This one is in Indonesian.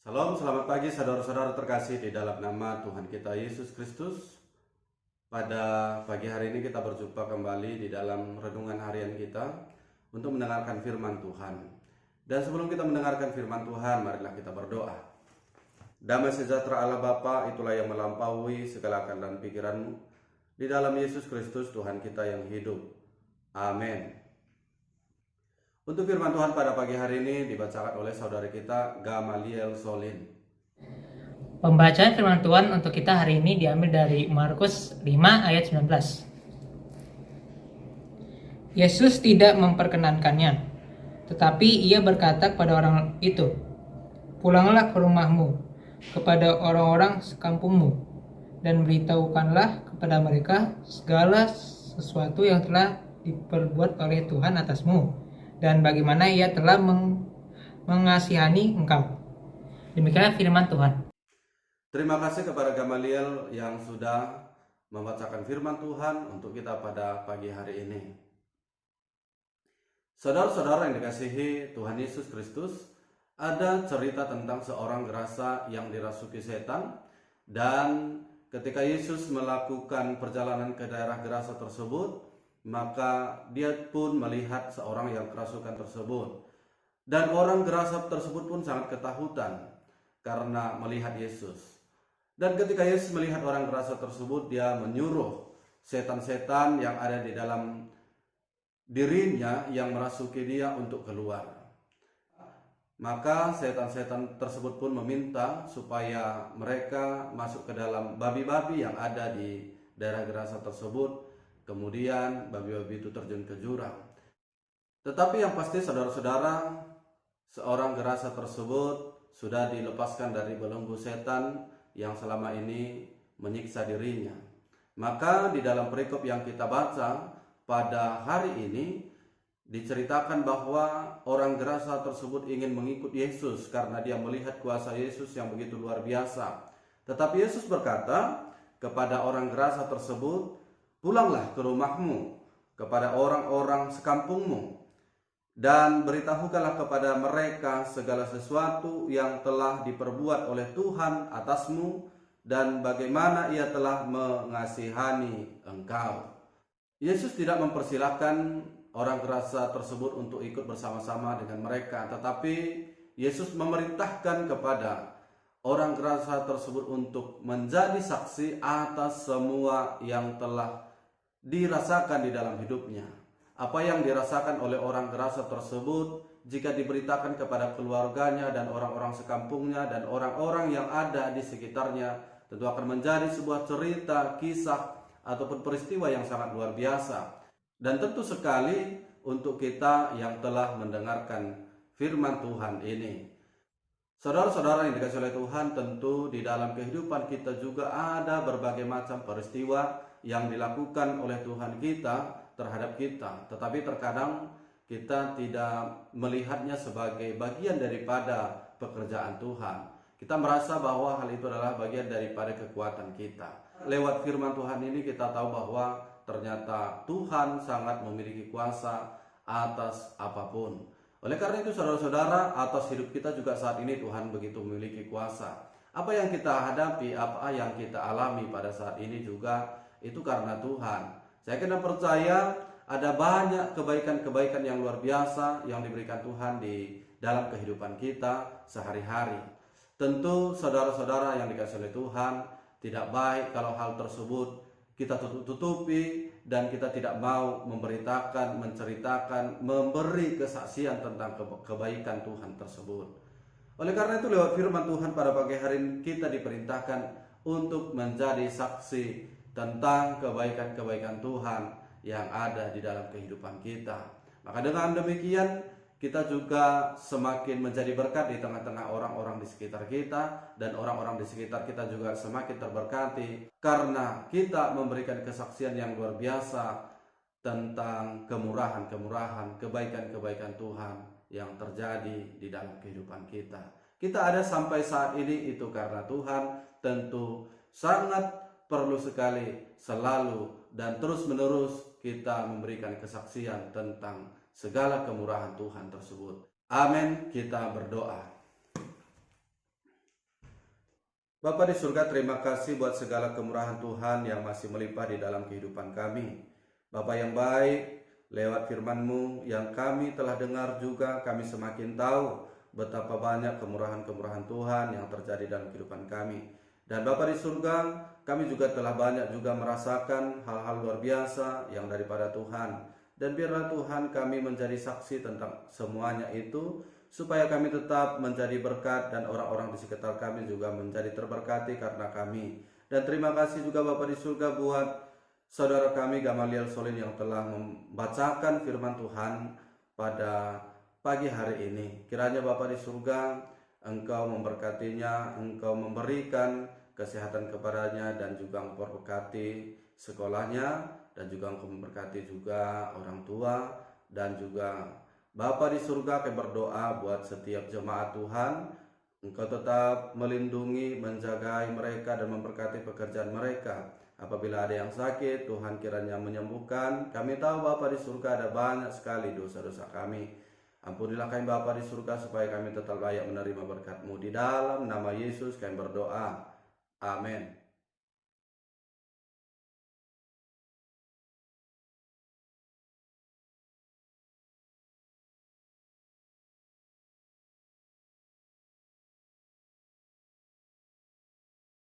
Salam, selamat pagi saudara-saudara terkasih di dalam nama Tuhan kita Yesus Kristus. Pada pagi hari ini kita berjumpa kembali di dalam renungan harian kita untuk mendengarkan firman Tuhan. Dan sebelum kita mendengarkan firman Tuhan, marilah kita berdoa. Damai sejahtera Allah Bapa, itulah yang melampaui segala akal dan pikiranmu. Di dalam Yesus Kristus Tuhan kita yang hidup. Amin. Untuk firman Tuhan pada pagi hari ini dibacakan oleh saudari kita Gamaliel Solin. Pembacaan firman Tuhan untuk kita hari ini diambil dari Markus 5 ayat 19. Yesus tidak memperkenankannya, tetapi ia berkata kepada orang itu, "Pulanglah ke rumahmu, kepada orang-orang sekampungmu, dan beritahukanlah kepada mereka segala sesuatu yang telah diperbuat oleh Tuhan atasmu, dan bagaimana ia telah mengasihani engkau." Demikianlah firman Tuhan. Terima kasih kepada Gamaliel yang sudah membacakan firman Tuhan untuk kita pada pagi hari ini. Saudara-saudara yang dikasihi Tuhan Yesus Kristus, ada cerita tentang seorang gerasa yang dirasuki setan, dan ketika Yesus melakukan perjalanan ke daerah gerasa tersebut, maka dia pun melihat seorang yang kerasukan tersebut. Dan orang gerasa tersebut pun sangat ketakutan karena melihat Yesus. Dan ketika Yesus melihat orang gerasa tersebut, dia menyuruh setan-setan yang ada di dalam dirinya yang merasuki dia untuk keluar. Maka setan-setan tersebut pun meminta supaya mereka masuk ke dalam babi-babi yang ada di daerah gerasa tersebut. Kemudian babi-babi itu terjun ke jurang. Tetapi yang pasti saudara-saudara, seorang gerasa tersebut sudah dilepaskan dari belenggu setan yang selama ini menyiksa dirinya. Maka di dalam perikop yang kita baca pada hari ini diceritakan bahwa orang gerasa tersebut ingin mengikut Yesus karena dia melihat kuasa Yesus yang begitu luar biasa. Tetapi Yesus berkata kepada orang gerasa tersebut, "Pulanglah ke rumahmu, kepada orang-orang sekampungmu, dan beritahukanlah kepada mereka segala sesuatu yang telah diperbuat oleh Tuhan atasmu, dan bagaimana ia telah mengasihani engkau." Yesus tidak mempersilahkan orang gerasa tersebut untuk ikut bersama-sama dengan mereka, tetapi Yesus memerintahkan kepada orang gerasa tersebut untuk menjadi saksi atas semua yang telah dirasakan di dalam hidupnya. Apa yang dirasakan oleh orang gerasa tersebut, jika diberitakan kepada keluarganya dan orang-orang sekampungnya dan orang-orang yang ada di sekitarnya, tentu akan menjadi sebuah cerita, kisah, ataupun peristiwa yang sangat luar biasa. Dan tentu sekali untuk kita yang telah mendengarkan firman Tuhan ini. Saudara-saudara yang dikasihi oleh Tuhan, tentu di dalam kehidupan kita juga ada berbagai macam peristiwa yang dilakukan oleh Tuhan kita terhadap kita. Tetapi terkadang kita tidak melihatnya sebagai bagian daripada pekerjaan Tuhan. Kita merasa bahwa hal itu adalah bagian daripada kekuatan kita. Lewat firman Tuhan ini kita tahu bahwa ternyata Tuhan sangat memiliki kuasa atas apapun. Oleh karena itu saudara-saudara, atas hidup kita juga saat ini Tuhan begitu memiliki kuasa. Apa yang kita hadapi, apa yang kita alami pada saat ini juga itu karena Tuhan. Saya kena percaya ada banyak kebaikan-kebaikan yang luar biasa yang diberikan Tuhan di dalam kehidupan kita sehari-hari. Tentu saudara-saudara yang dikasihi oleh Tuhan, tidak baik kalau hal tersebut kita tutup-tutupi dan kita tidak mau memberitakan, menceritakan, memberi kesaksian tentang kebaikan Tuhan tersebut. Oleh karena itu lewat firman Tuhan pada pagi hari ini kita diperintahkan untuk menjadi saksi tentang kebaikan-kebaikan Tuhan yang ada di dalam kehidupan kita. Maka dengan demikian kita juga semakin menjadi berkat di tengah-tengah orang-orang di sekitar kita, dan orang-orang di sekitar kita juga semakin terberkati karena kita memberikan kesaksian yang luar biasa tentang kemurahan-kemurahan, kebaikan-kebaikan Tuhan yang terjadi di dalam kehidupan kita. Kita ada sampai saat ini itu karena Tuhan. Tentu sangat perlu sekali selalu dan terus-menerus kita memberikan kesaksian tentang segala kemurahan Tuhan tersebut. Amin. Kita berdoa. Bapa di surga, terima kasih buat segala kemurahan Tuhan yang masih melimpah di dalam kehidupan kami. Bapa yang baik, lewat firman-Mu yang kami telah dengar juga, kami semakin tahu betapa banyak kemurahan-kemurahan Tuhan yang terjadi dalam kehidupan kami. Dan Bapa di surga, kami juga telah banyak juga merasakan hal-hal luar biasa yang daripada Tuhan. Dan biarlah Tuhan kami menjadi saksi tentang semuanya itu, supaya kami tetap menjadi berkat dan orang-orang di sekitar kami juga menjadi terberkati karena kami. Dan terima kasih juga Bapa di surga buat saudara kami Gamaliel Solin yang telah membacakan firman Tuhan pada pagi hari ini. Kiranya Bapa di surga, Engkau memberkatinya, Engkau memberikan kesehatan kepadanya, dan juga memberkati sekolahnya, dan juga Engkau memberkati juga orang tua, dan juga Bapa di surga, kami berdoa buat setiap jemaat Tuhan, Engkau tetap melindungi, menjagai mereka dan memberkati pekerjaan mereka. Apabila ada yang sakit, Tuhan kiranya menyembuhkan. Kami tahu Bapa di surga ada banyak sekali dosa-dosa kami. Ampunilah kami Bapa di surga, supaya kami tetap layak menerima berkat-Mu. Di dalam nama Yesus kami berdoa. Amin.